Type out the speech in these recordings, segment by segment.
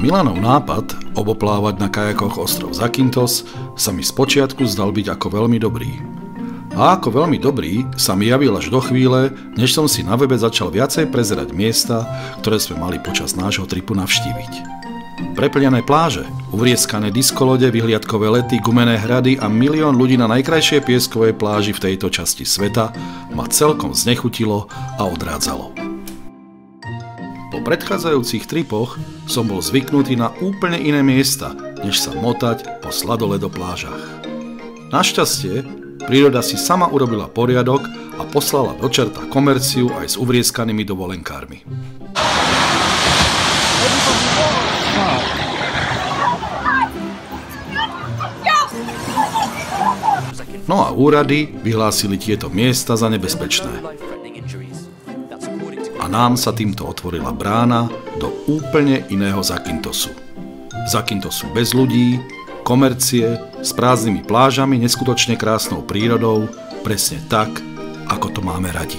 Milanov nápad oboplávať na kajakoch ostrov Zakynthos sa mi spočiatku zdal byť ako veľmi dobrý. A ako veľmi dobrý sa mi javil až do chvíle, než som si na webe začal viacej prezerať miesta, ktoré sme mali počas nášho tripu navštíviť. Preplnené pláže, uvrieskané diskolode, vyhliadkové lety, gumené hrady a milión ľudí na najkrajšej pieskovej pláži v tejto časti sveta ma celkom znechutilo a odrádzalo. Po predchádzajúcich tripoch som bol zvyknutý na úplne iné miesta, než sa motať po sladoledo plážach. Našťastie, príroda si sama urobila poriadok a poslala do čerta komerciu aj s uvrieskanými dovolenkármi. No a úrady vyhlásili tieto miesta za nebezpečné. A nám sa týmto otvorila brána do úplne iného Zakyntosu. Zakyntosu bez ľudí, komercie, s prázdnymi plážami, neskutočne krásnou prírodou, presne tak, ako to máme radi.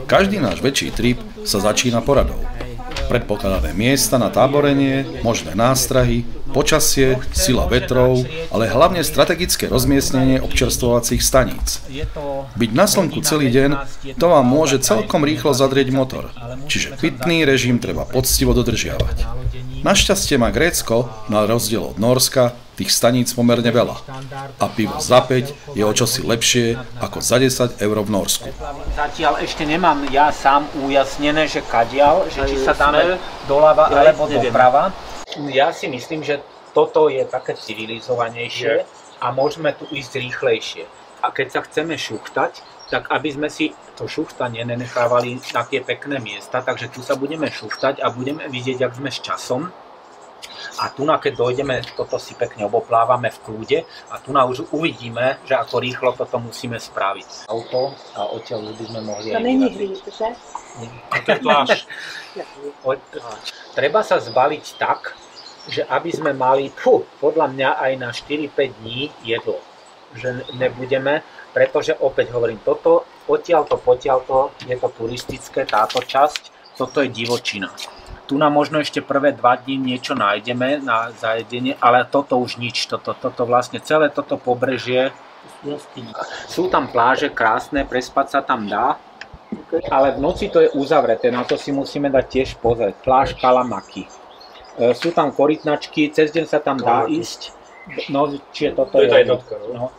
Každý náš väčší trip sa začína poradou. Predpokladané miesta na táborenie, možné nástrahy, počasie, sila vetrov, ale hlavne strategické rozmiestnenie občerstvovacích staníc. Byť na slnku celý deň, to vám môže celkom rýchlo zadrieť motor, čiže pitný režim treba poctivo dodržiavať. Našťastie má Grécko, na rozdiel od Nórska, tých staníc pomerne veľa. A pivo za 5 je o čosi lepšie ako za 10 eur v Nórsku. Zatiaľ ešte nemám ja sám ujasnené, že kadiaľ, že či sa dáme doľava alebo doprava. Ja si myslím, že toto je také civilizovanejšie a môžeme tu ísť rýchlejšie. A keď sa chceme šuchtať, tak aby sme si to šuchtanie nenechávali na tie pekné miesta, takže tu sa budeme šuchtať a budeme vidieť, jak sme s časom. A tu, keď dojdeme, toto si pekne oboplávame v kľude a tu už uvidíme, že ako rýchlo toto musíme spraviť. Auto a odtiaľ by sme mohli aj vyraziť. To je pláž. Treba sa zbaliť tak, že aby sme mali, podľa mňa aj na 4-5 dní jedlo. Že nebudeme, pretože opäť hovorím, toto odtiaľto, potiaľto, je to turistické, táto časť, toto je divočina. Tu nám možno ešte prvé 2 dní niečo nájdeme na zajedenie, ale toto už nič, toto vlastne celé toto pobrežie. Sú tam pláže krásne, prespať sa tam dá, ale v noci to je uzavreté, na to si musíme dať tiež pozrieť. Pláž Kalamaki. Sú tam korytnačky, cez deň sa tam dá ísť, no či je toto je jednotka, no.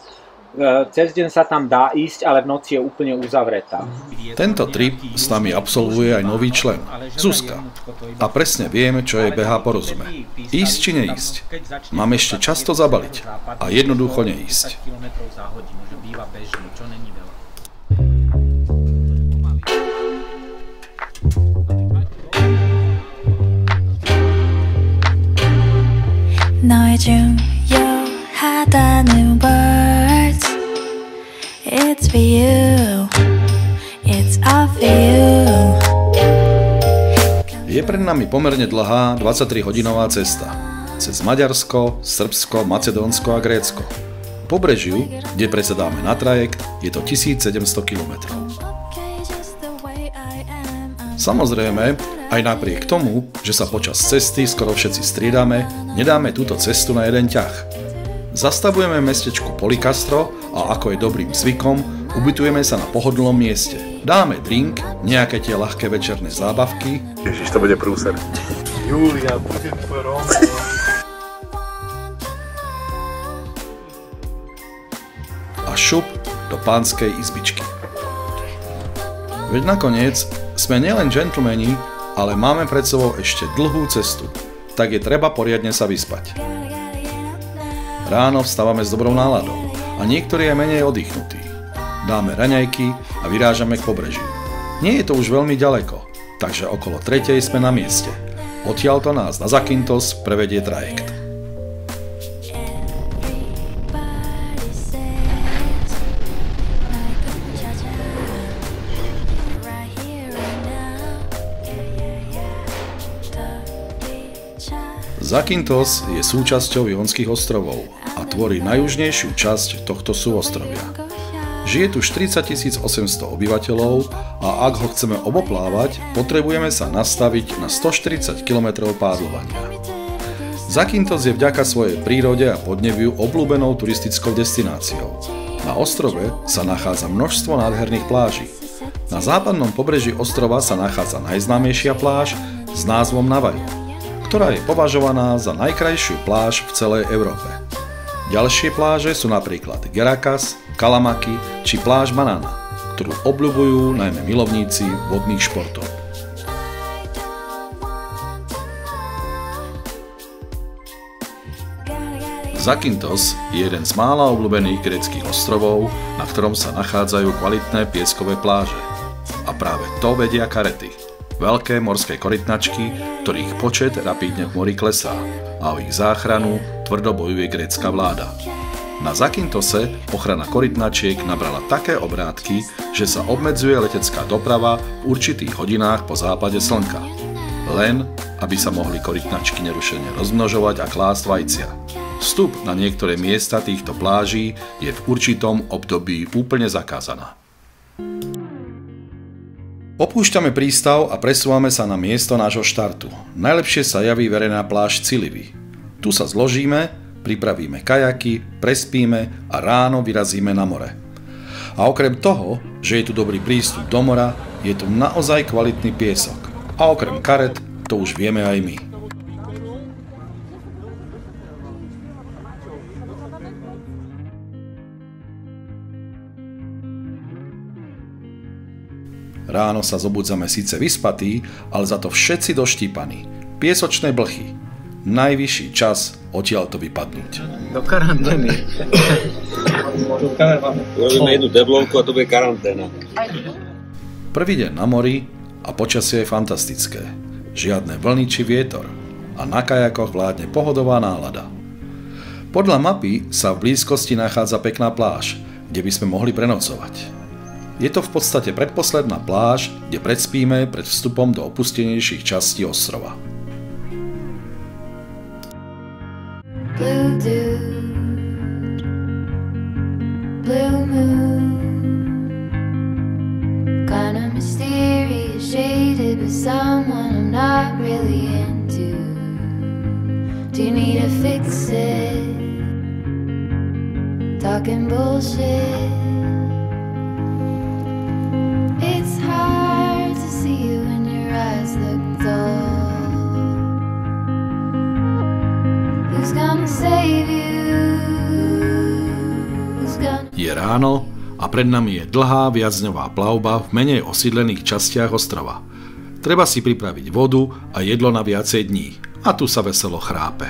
Cez deň sa tam dá ísť, ale v noci je úplne uzavretá. Tento trip s nami absolvuje aj nový člen, Zuzka. A presne vieme, čo jej behá po rozume. Ísť či neísť. Mám ešte často zabaliť a jednoducho neísť. 너의 중요하다는 words It's for you It's all for you Je pred nami pomerne dlhá 23-hodinová cesta. Cez Maďarsko, Srbsko, Macedónsko a Grécko. Po pobrežiu, kde presedáme na trajekt, je to 1700 km. Samozrejme, aj napriek tomu, že sa počas cesty skoro všetci striedame, nedáme túto cestu na jeden ťah. Zastavujeme v mestečku Polikastro a ako je dobrým zvykom, ubytujeme sa na pohodlnom mieste. Dáme drink, nejaké tie ľahké večerné zábavky. Ježiš, to bude prúser. Julia, a šup do pánskej izbičky. Veď nakoniec sme nielen gentlemani, ale máme pred sebou ešte dlhú cestu, tak je treba poriadne sa vyspať. Ráno vstávame s dobrou náladou a niektorí je menej oddychnutí. dáme raňajky a vyrážame k pobrežiu. Nie je to už veľmi ďaleko, takže okolo 3:00 sme na mieste. Odtiaľto nás na Zakynthos prevedie trajekt. Zakynthos je súčasťou Jonských ostrovov a tvorí najjužnejšiu časť tohto súostrovia. Žije tu 40 800 obyvateľov a ak ho chceme oboplávať, potrebujeme sa nastaviť na 140 km pádlovania. Zakynthos je vďaka svojej prírode a podnebiu obľúbenou turistickou destináciou. Na ostrove sa nachádza množstvo nádherných pláží. Na západnom pobreží ostrova sa nachádza najznámejšia pláž s názvom Navajo, ktorá je považovaná za najkrajšiu pláž v celej Európe. Ďalšie pláže sú napríklad Gerakas, Kalamaki či pláž Banana, ktorú obľúbujú najmä milovníci vodných športov. Zakynthos je jeden z mála obľúbených gréckych ostrovov, na ktorom sa nachádzajú kvalitné pieskové pláže. A práve to vedia karety. Veľké morské korytnačky, ktorých počet rapídne v mori klesá a o ich záchranu tvrdo bojuje grécka vláda. Na Zakynthose ochrana korytnačiek nabrala také obrátky, že sa obmedzuje letecká doprava v určitých hodinách po západe slnka. Len, aby sa mohli korytnačky nerušene rozmnožovať a klásť vajcia. Vstup na niektoré miesta týchto pláží je v určitom období úplne zakázaná. Opúšťame prístav a presúvame sa na miesto nášho štartu. Najlepšie sa javí verejná pláž Cilivy. Tu sa zložíme, pripravíme kajaky, prespíme a ráno vyrazíme na more. A okrem toho, že je tu dobrý prístup do mora, je tu naozaj kvalitný piesok. A okrem karet, to už vieme aj my. Ráno sa zobudzame síce vyspatí, ale za to všetci doštípaní. Piesočné blchy. Najvyšší čas odtiaľto vypadnúť. Do karantény. Urobíme jednu deblovku a to bude karanténa. Prvý deň na mori a počasie je fantastické. Žiadne vlny či vietor a na kajakoch vládne pohodová nálada. Podľa mapy sa v blízkosti nachádza pekná pláž, kde by sme mohli prenocovať. Je to v podstate predposledná pláž, kde predspíme pred vstupom do opustenejších častí ostrova. Blue dew, blue moon, kinda mysterious, shaded with someone I'm not really into. Do you need to fix it? Talking bullshit. It's hard to see you when your eyes look dull. Who's gonna save you? Je ráno a pred nami je dlhá viacdňová plavba v menej osídlených častiach ostrova. Treba si pripraviť vodu a jedlo na viacej dní a tu sa veselo chrápe.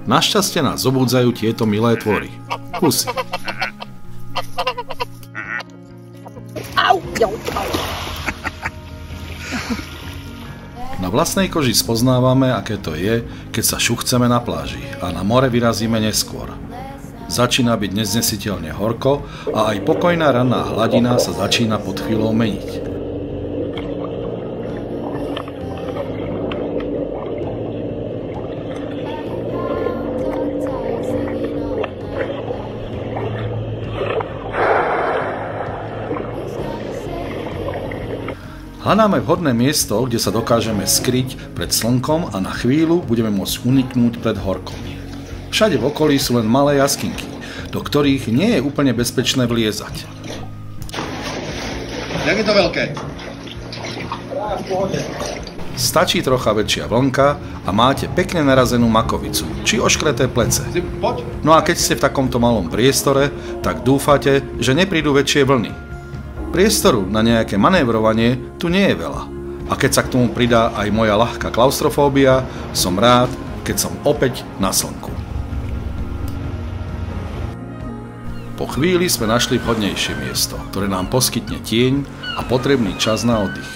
Našťastie nás zobudzajú tieto milé tvory. Kusy. Na vlastnej koži spoznávame, aké to je, keď sa šuchceme na pláži a na more vyrazíme neskôr. Začína byť neznesiteľne horko a aj pokojná ranná hladina sa začína pod chvíľou meniť. Hľadáme vhodné miesto, kde sa dokážeme skryť pred slnkom a na chvíľu budeme môcť uniknúť pred horkom. Všade v okolí sú len malé jaskinky, do ktorých nie je úplne bezpečné vliezať. Jak je to veľké? Stačí trocha väčšia vlnka a máte pekne narazenú makovicu, či oškleté plece. No a keď ste v takomto malom priestore, tak dúfate, že neprídu väčšie vlny. Priestoru na nejaké manévrovanie tu nie je veľa. A keď sa k tomu pridá aj moja ľahká klaustrofóbia, som rád, keď som opäť na slnku. Po Po chvíli sme našli vhodnejšie miesto, ktoré nám poskytne tieň a potrebný čas na oddych.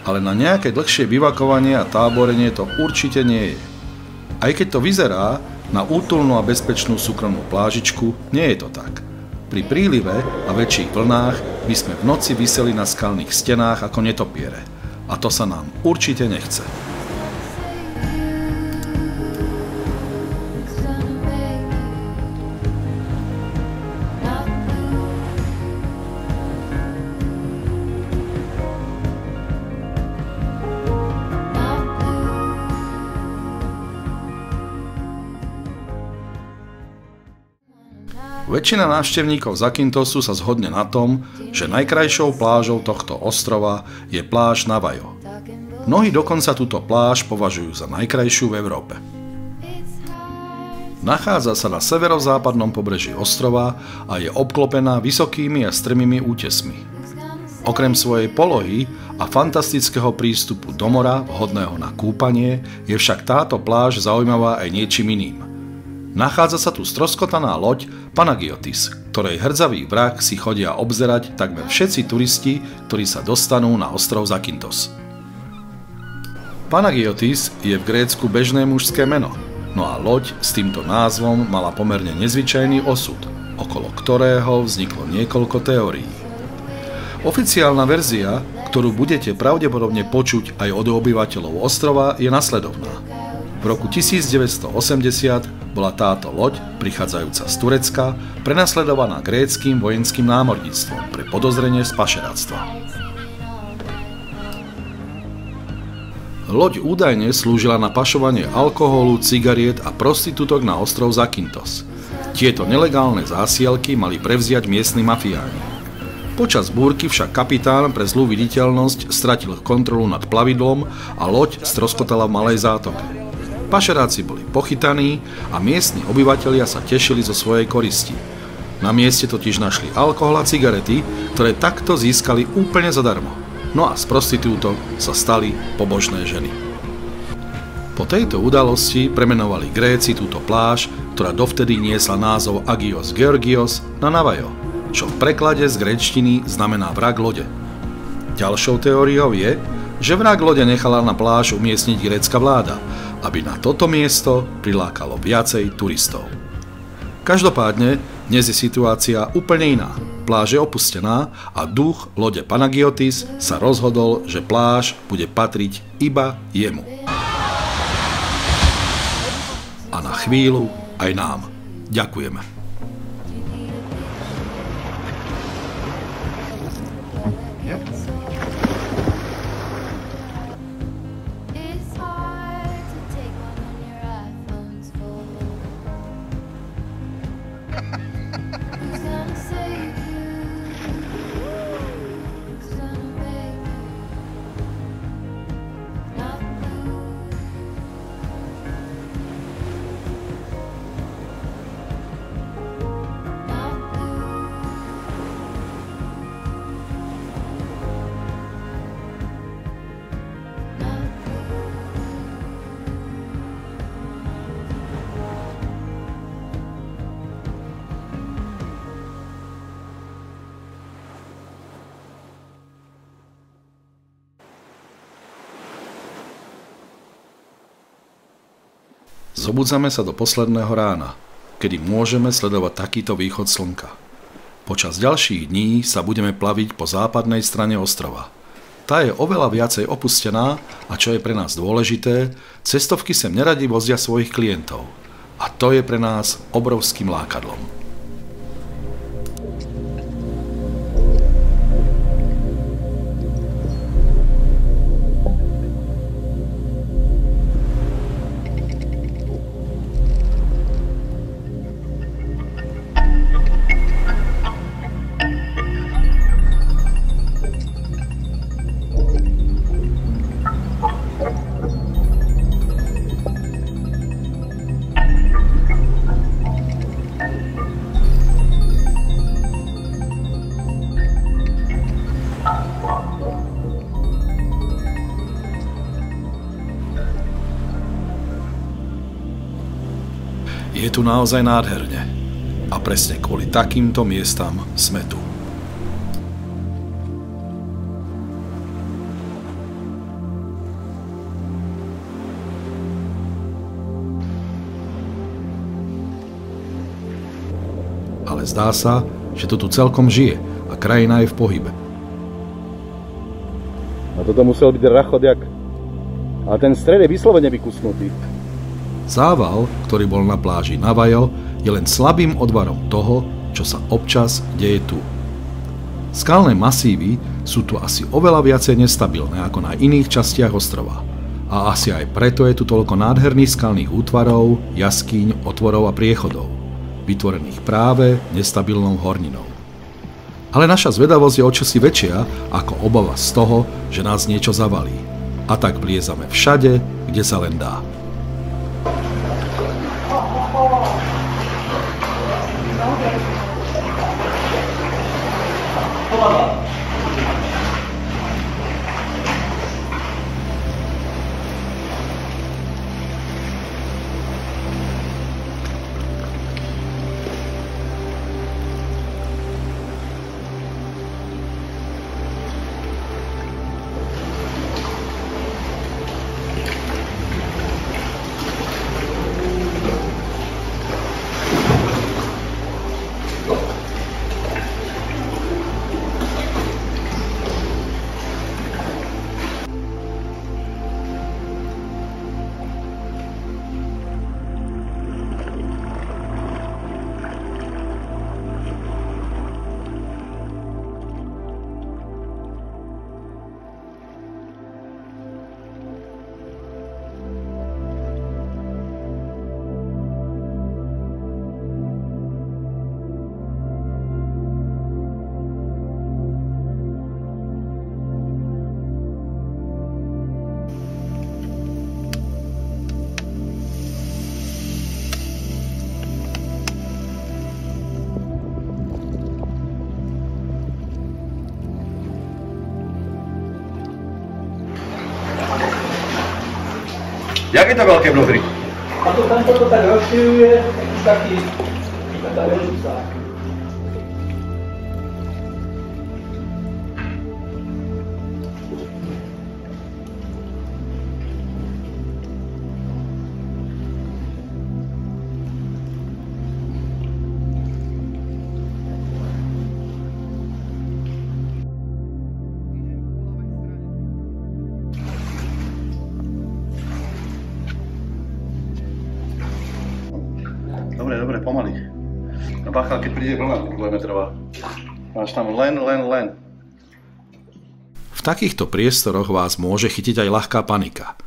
Ale na nejaké dlhšie bivakovanie a táborenie to určite nie je. Aj keď to vyzerá na útulnú a bezpečnú súkromnú plážičku, nie je to tak. Pri prílive a väčších vlnách by sme v noci viseli na skalných stenách ako netopiere. A to sa nám určite nechce. Väčšina návštevníkov Zakyntosu sa zhodne na tom, že najkrajšou plážou tohto ostrova je pláž Navajo. Mnohí dokonca túto pláž považujú za najkrajšiu v Európe. Nachádza sa na severozápadnom pobreží ostrova a je obklopená vysokými a strmými útesmi. Okrem svojej polohy a fantastického prístupu do mora, vhodného na kúpanie, je však táto pláž zaujímavá aj niečím iným. Nachádza sa tu stroskotaná loď Panagiotis, ktorej hrdzavý vrak si chodia obzerať takmer všetci turisti, ktorí sa dostanú na ostrov Zakyntos. Panagiotis je v Grécku bežné mužské meno, no a loď s týmto názvom mala pomerne nezvyčajný osud, okolo ktorého vzniklo niekoľko teórií. Oficiálna verzia, ktorú budete pravdepodobne počuť aj od obyvateľov ostrova, je nasledovná. V roku 1980 bola táto loď, prichádzajúca z Turecka, prenasledovaná gréckym vojenským námorníctvom pre podozrenie z pašeráctva. Loď údajne slúžila na pašovanie alkoholu, cigariet a prostitútok na ostrov Zakyntos. Tieto nelegálne zásielky mali prevziať miestni mafiáni. Počas búrky však kapitán pre zlú viditeľnosť stratil kontrolu nad plavidlom a loď stroskotala v malej zátoke. Pašeráci boli pochytaní a miestni obyvatelia sa tešili zo svojej koristi. Na mieste totiž našli alkohol a cigarety, ktoré takto získali úplne zadarmo. No a z prostitútok sa stali pobožné ženy. Po tejto udalosti premenovali Gréci túto pláž, ktorá dovtedy niesla názov Agios Georgios, na Navajo, čo v preklade z gréčtiny znamená vrak lode. Ďalšou teóriou je, že vrak lode nechala na pláž umiestniť grécka vláda, aby na toto miesto prilákalo viacej turistov. Každopádne, dnes je situácia úplne iná. Pláž je opustená a duch lode Panagiotis sa rozhodol, že pláž bude patriť iba jemu. A na chvíľu aj nám. Ďakujeme. Zobudzame sa do posledného rána, kedy môžeme sledovať takýto východ slnka. Počas ďalších dní sa budeme plaviť po západnej strane ostrova. Tá je oveľa viacej opustená a čo je pre nás dôležité, cestovky sem neradi vozia svojich klientov. A to je pre nás obrovským lákadlom. Je tu naozaj nádherne. A presne kvôli takýmto miestam sme tu. Ale zdá sa, že to tu celkom žije a krajina je v pohybe. A toto musel byť rachot jak... A ten stred je vyslovene vykusnutý. Zával, ktorý bol na pláži Navajo, je len slabým odvarom toho, čo sa občas deje tu. Skalné masívy sú tu asi oveľa viacej nestabilné ako na iných častiach ostrova. A asi aj preto je tu toľko nádherných skalných útvarov, jaskýň, otvorov a priechodov, vytvorených práve nestabilnou horninou. Ale naša zvedavosť je o čosi väčšia ako obava z toho, že nás niečo zavalí. A tak vliezame všade, kde sa len dá. Jak je to veľké mnohdy? A to tam to tak rozširuje, taký veľký. Dobre, pomaly. No bacha, keď príde vlna 2-metrová. Máš tam len. V takýchto priestoroch vás môže chytiť aj ľahká panika.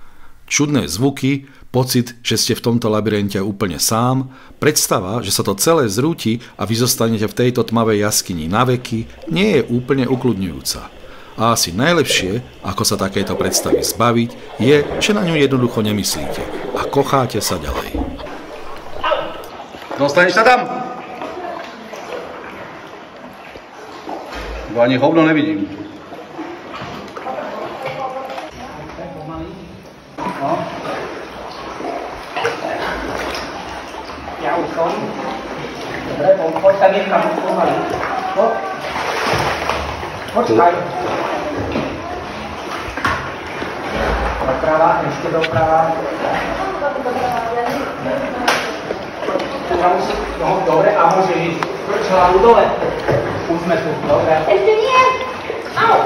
Čudné zvuky, pocit, že ste v tomto labyrinte úplne sám, predstava, že sa to celé zrúti a vy zostanete v tejto tmavej jaskyni na veky, nie je úplne ukľudňujúca. A asi najlepšie, ako sa takéto predstavy zbaviť, je, že na ňu jednoducho nemyslíte a kocháte sa ďalej. Dostaneš sa tam? Bo ani hovno nevidím. No. Ja už som. Dobre, poď sa niekam pomaly. Počkaj. Doprava, ešte doprava. No, dobre, a môže ísť hlavu dole. Už sme tu, dobre. Ešte nie! Au!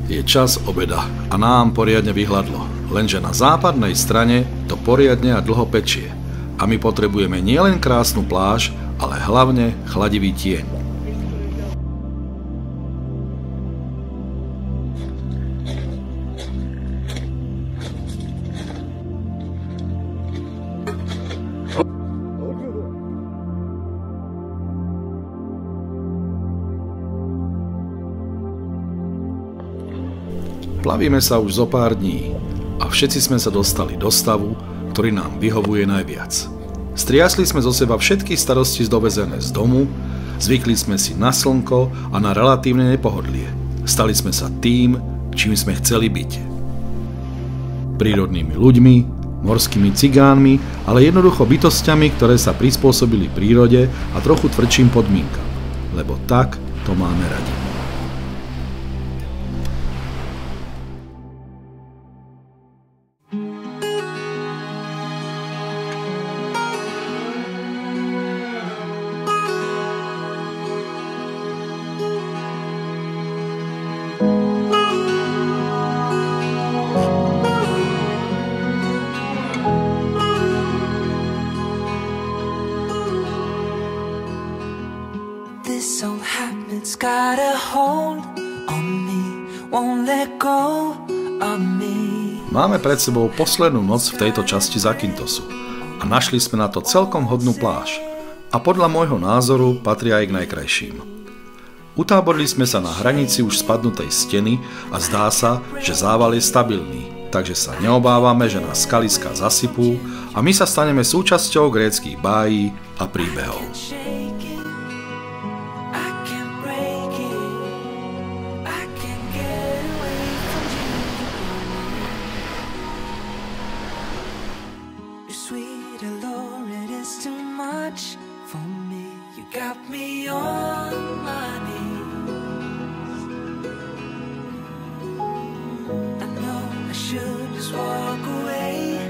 Je čas obeda a nám poriadne vyhladlo, lenže na západnej strane to poriadne a dlho pečie. A my potrebujeme nielen krásnu pláž, ale hlavne chladivý tieň. Plavíme sa už zo pár dní a všetci sme sa dostali do stavu, ktorý nám vyhovuje najviac. Striasli sme zo seba všetky starosti dovezené z domu Zvykli sme si na slnko a na relatívne nepohodlie. Stali sme sa tým, čím sme chceli byť. Prírodnými ľuďmi, morskými cigánmi, ale jednoducho bytosťami, ktoré sa prispôsobili prírode a trochu tvrdším podmienkam. Lebo tak to máme radi. This old habit's got a hold on me, won't let go of me. Máme pred sebou poslednú noc v tejto časti Zakyntosu a našli sme na to celkom hodnú pláž a podľa môjho názoru patrí aj k najkrajším. Utáborili sme sa na hranici už spadnutej steny a zdá sa, že zával je stabilný, takže sa neobávame, že nás skaliská zasypú a my sa staneme súčasťou gréckych bájí a príbehov. Sweet allure, it is too much for me. You got me on my knees. I know I should just walk away,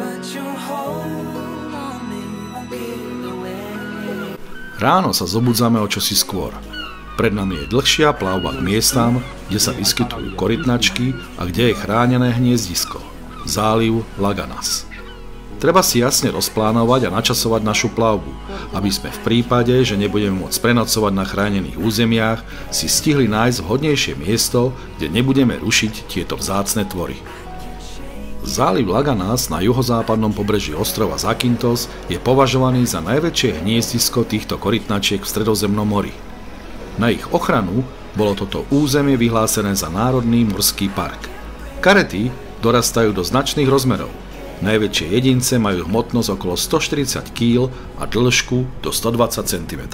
but your hold on me won't give away. Ráno sa zobudzame o čosi skôr. Pred nami je dlhšia plavba k miestam, kde sa vyskytujú korytnačky a kde je chránené hniezdisko. Záliv Laganas. Treba si jasne rozplánovať a načasovať našu plavbu, aby sme v prípade, že nebudeme môcť prenocovať na chránených územiach, si stihli nájsť vhodnejšie miesto, kde nebudeme rušiť tieto vzácne tvory. Záliv Laganas na juhozápadnom pobreží ostrova Zakyntos je považovaný za najväčšie hniezdisko týchto korytnačiek v Stredozemnom mori. Na ich ochranu bolo toto územie vyhlásené za národný morský park. Karety dorastajú do značných rozmerov. Najväčšie jedince majú hmotnosť okolo 140 kg a dĺžku do 120 cm.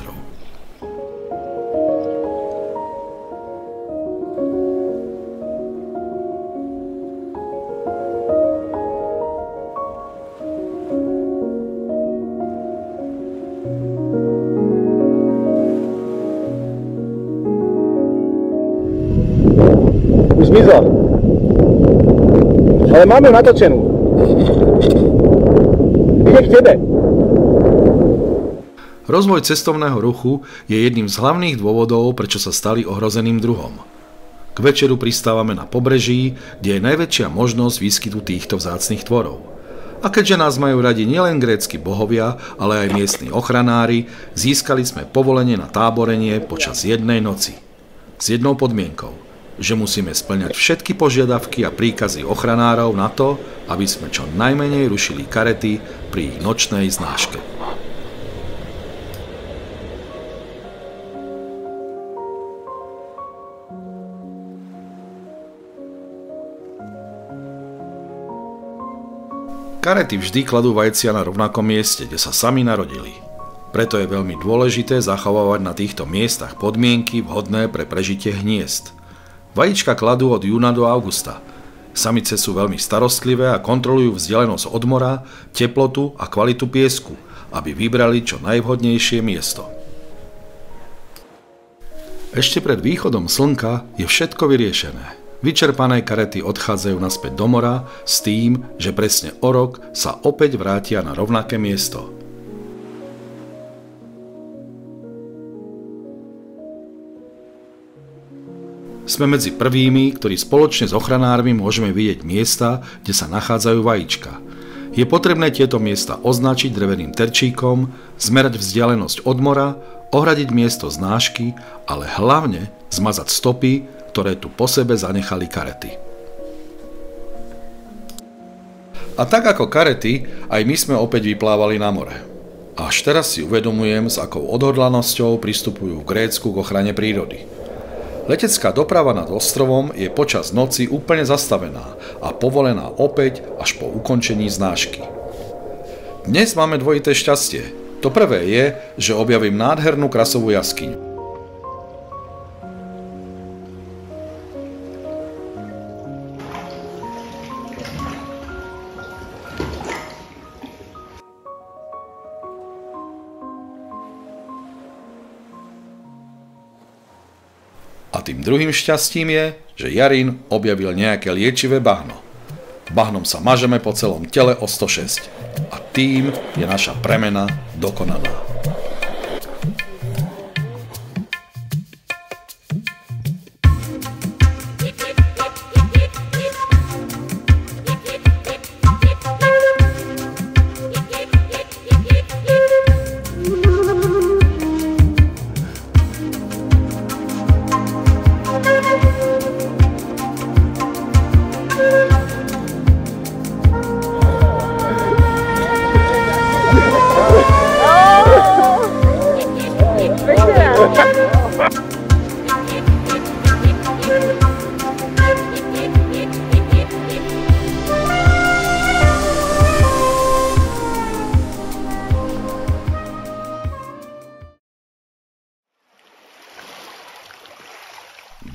Už zmizol. Ale máme ju natočenú. Ide k tebe. Rozvoj cestovného ruchu je jedným z hlavných dôvodov, prečo sa stali ohrozeným druhom. K večeru pristávame na pobreží, kde je najväčšia možnosť výskytu týchto vzácnych tvorov. A keďže nás majú radi nielen grécki bohovia, ale aj miestni ochranári, získali sme povolenie na táborenie počas jednej noci. S jednou podmienkou, že musíme spĺňať všetky požiadavky a príkazy ochranárov na to, aby sme čo najmenej rušili karety pri ich nočnej znáške. Karety vždy kladú vajcia na rovnakom mieste, kde sa sami narodili. Preto je veľmi dôležité zachovávať na týchto miestach podmienky vhodné pre prežitie hniezd. Vajíčka kladú od júna do augusta. Samice sú veľmi starostlivé a kontrolujú vzdialenosť od mora, teplotu a kvalitu piesku, aby vybrali čo najvhodnejšie miesto. Ešte pred východom slnka je všetko vyriešené. Vyčerpané karety odchádzajú naspäť do mora s tým, že presne o rok sa opäť vrátia na rovnaké miesto. Sme medzi prvými, ktorí spoločne s ochranármi môžeme vidieť miesta, kde sa nachádzajú vajíčka. Je potrebné tieto miesta označiť dreveným terčíkom, zmerať vzdialenosť od mora, ohradiť miesto znášky, ale hlavne zmazať stopy, ktoré tu po sebe zanechali karety. A tak ako karety, aj my sme opäť vyplávali na more. Až teraz si uvedomujem, s akou odhodlanosťou pristupujú v Grécku k ochrane prírody. Letecká doprava nad ostrovom je počas noci úplne zastavená a povolená opäť až po ukončení znášky. Dnes máme dvojité šťastie. To prvé je, že objavím nádhernú krasovú jaskyňu. A tým druhým šťastím je, že Jarin objavil nejaké liečivé bahno. Bahnom sa mažeme po celom tele o 106. A tým je naša premena dokonaná.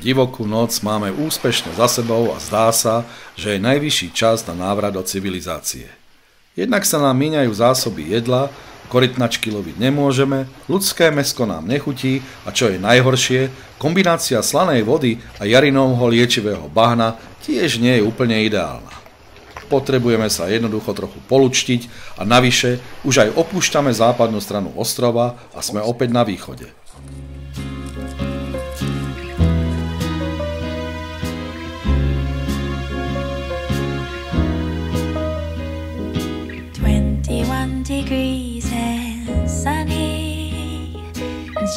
Divokú noc máme úspešne za sebou a zdá sa, že je najvyšší čas na návrat do civilizácie. Jednak sa nám míňajú zásoby jedla, korytnačky loviť nemôžeme, ľudské mäsko nám nechutí a čo je najhoršie, kombinácia slanej vody a Jarinovho liečivého bahna tiež nie je úplne ideálna. Potrebujeme sa jednoducho trochu polučtiť a navyše už aj opúšťame západnú stranu ostrova a sme opäť na východe. Degrees and sunny,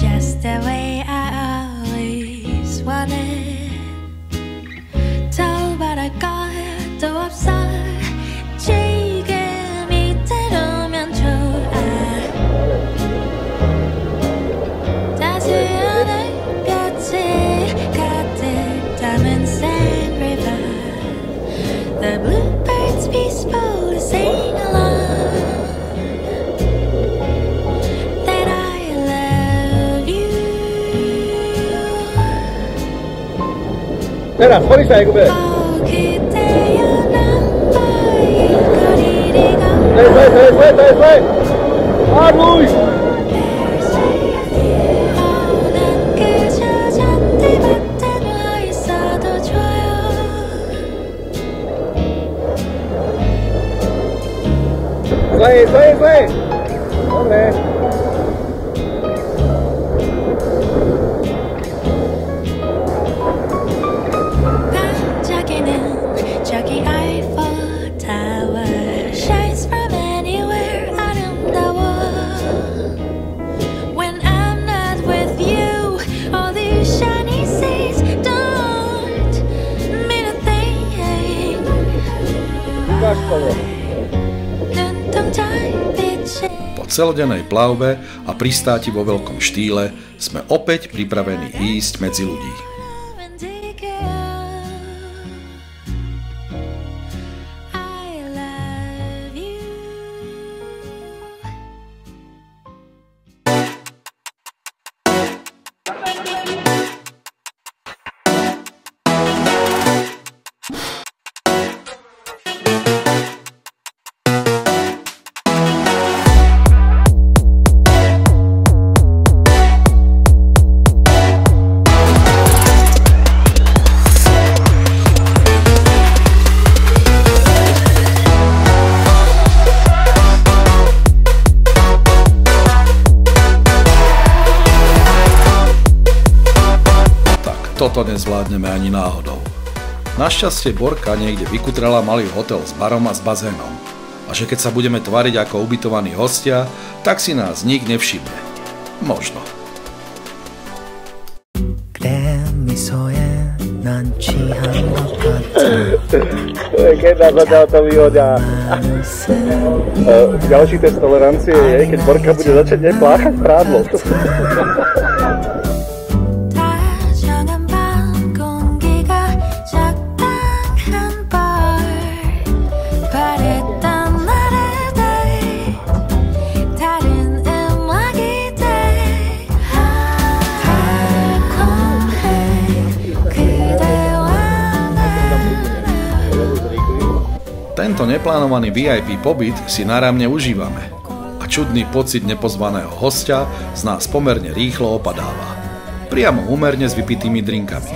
just the way I always wanted. 돌아갈 또 없어 지금 이대로면 좋아. 따스한 햇볕이 가득 담은 Sand River. The bluebirds peacefully sing along. Teraz, poď sa, Jakube. To je zle. Pádluj! Zle. Dobre. 저기 Eiffel Tower shines from anywhere 아름다워. When I'm not with you, all these shiny seas don't mean a thing. Po celodennej plavbe a pristáti vo veľkom štýle sme opäť pripravení ísť medzi ľudí. Toto nezvládneme ani náhodou. Našťastie Borka niekde vykutrala malý hotel s barom a s bazénom. A že keď sa budeme tvariť ako ubytovaní hostia, tak si nás nik nevšimne. Možno. To je keď nás zatiaľ to vyhodia. Ďalší test tolerancie je, keď Borka bude začať nepláchať prádlo. 바랬던 나를 다른 Tento neplánovaný VIP pobyt si náramne užívame a čudný pocit nepozvaného hostia z nás pomerne rýchlo opadáva. Priamo úmerne s vypitými drinkami.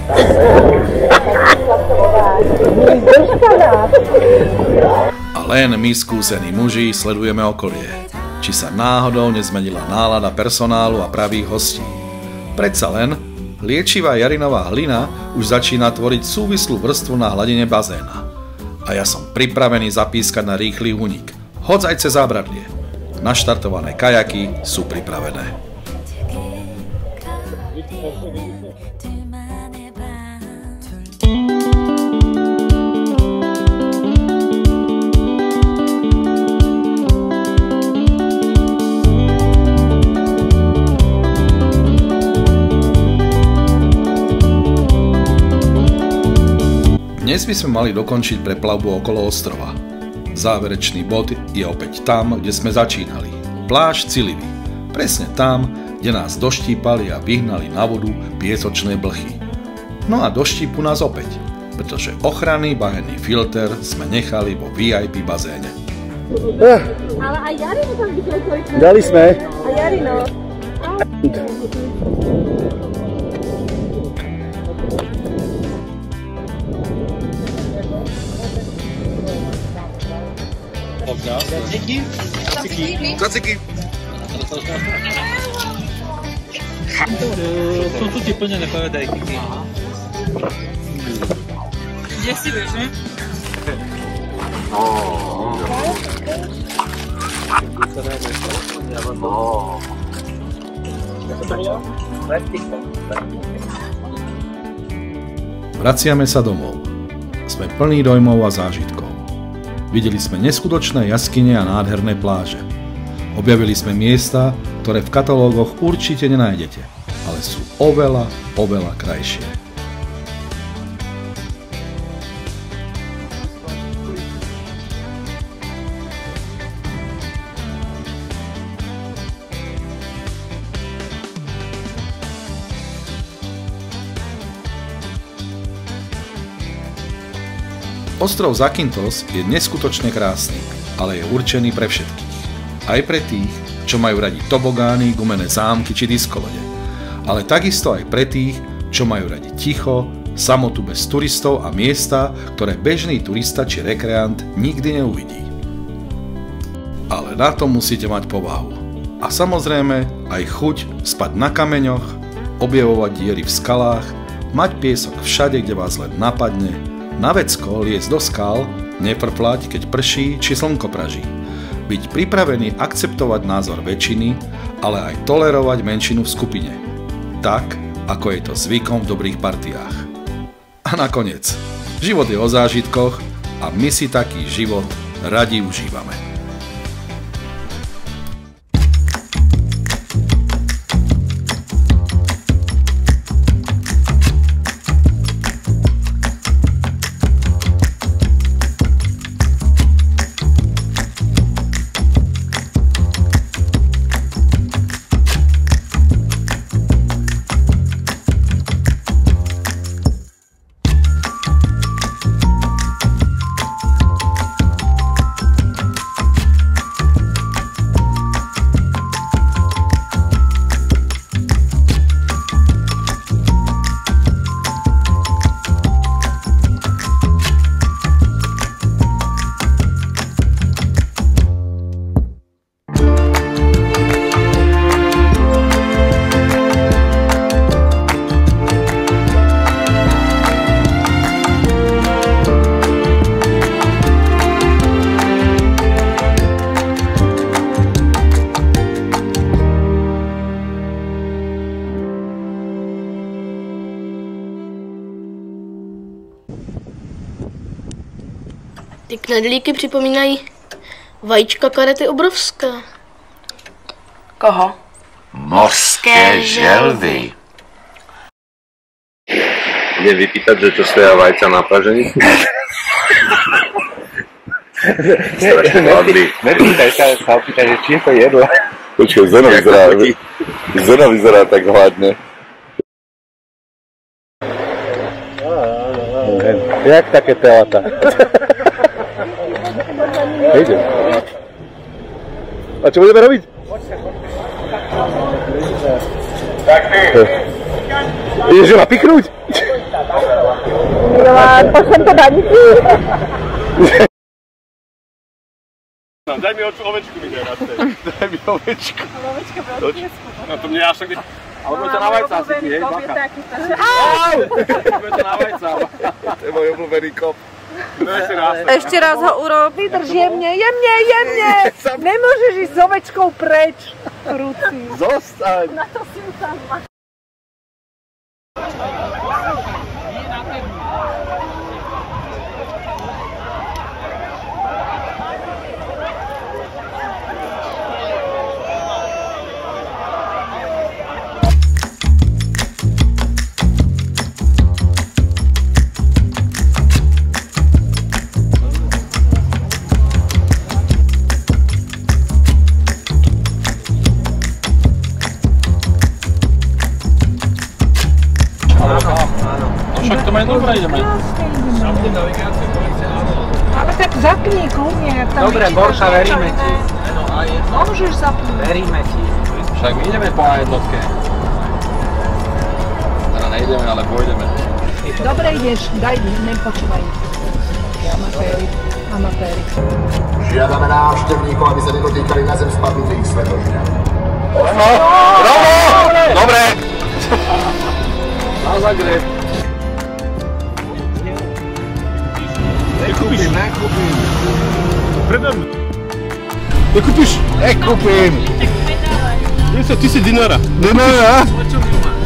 A len my skúsení muži sledujeme okolie, či sa náhodou nezmenila nálada personálu a pravých hostí. Predsa len, liečivá jarinová hlina už začína tvoriť súvislú vrstvu na hladine bazéna. A ja som pripravený zapískať na rýchly únik. Hoď aj cez zábradlie. Naštartované kajaky sú pripravené. Dnes by sme mali dokončiť preplavbu okolo ostrova. Záverečný bod je opäť tam, kde sme začínali. Pláž Cilivy. Presne tam, kde nás doštípali a vyhnali na vodu piesočné blchy. No a doštípu nás opäť, pretože ochranný bahenný filter sme nechali vo VIP bazéne. Ale aj Jarino tam videl svoj. Dali sme. A Jarino. Caciky. To sú ti plnené, povedaj, Kiki. Kde si vieš, ne? Vraciame sa domov. Sme plní dojmov a zážitkov. Videli sme neskutočné jaskyne a nádherné pláže. Objavili sme miesta, ktoré v katalógoch určite nenájdete, ale sú oveľa, oveľa krajšie. Ostrov Zakynthos je neskutočne krásny, ale je určený pre všetkých. Aj pre tých, čo majú radi tobogány, gumené zámky či diskolode. Ale takisto aj pre tých, čo majú radi ticho, samotu bez turistov a miesta, ktoré bežný turista či rekreant nikdy neuvidí. Ale na to musíte mať povahu. A samozrejme aj chuť spať na kameňoch, objavovať diery v skalách, mať piesok všade, kde vás len napadne, na vecko liesť do skal, neprplať, keď prší či slnko praží. Byť pripravený akceptovať názor väčšiny, ale aj tolerovať menšinu v skupine. Tak, ako je to zvykom v dobrých partiách. A nakoniec, život je o zážitkoch a my si taký život radi užívame. Ty knedlíky připomínají vajíčka karety obrovské. Koho? Mořské želvy. Idem vypýtať, že čo stoja vajca na praženici? Nepýtaj sa opýtaj, že či je to jedlo. Počkej, Zeno vyzerá tak hladne. Jak také telata? Nejde. A čo budeme robiť? Ideš ma piknúť? Pošlem to Danici. Daj mi ovečku mi daj na tej. Daj mi ovečku. Ovečka byla tiesku. No to mne až tak... Ale bude to na vajca asi ty, hej, bacha. Au! Bude to na vajca. To je môj obľúbený kop. Ešte raz ho urob. Vydrž jemne. Nemôžeš ísť s ovečkou preč. Krúci. Zostaň. Na to si ju tam má. Však to majú dobré, ideme. Ale tak zapni kľudne. Dobre, Borka, veríme ti. Môžeš zapnúť. Veríme ti. Však my ideme po jednotke. Teda nejdeme, ale pôjdeme. Dobre ideš, daj, nepočúvaj. Amatéri. Žiadame návštevníkov, aby sa nedotýkali na zem spadnutých svetožňa. Dobre! Na Zagreb. Nekúpim. Predám. Nekúpiš? Nekúpim. Ty si dinára. Dinára?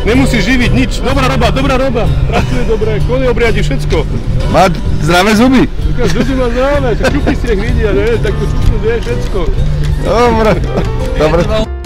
Nemusíš živiť nič. Dobrá roba. Pracuje dobre, kone obriadi, všetko. Má zdravé zuby. Zuby má zdravé, čupy si nech vidia, ne? Tak to čupnú, je všetko. Dobre.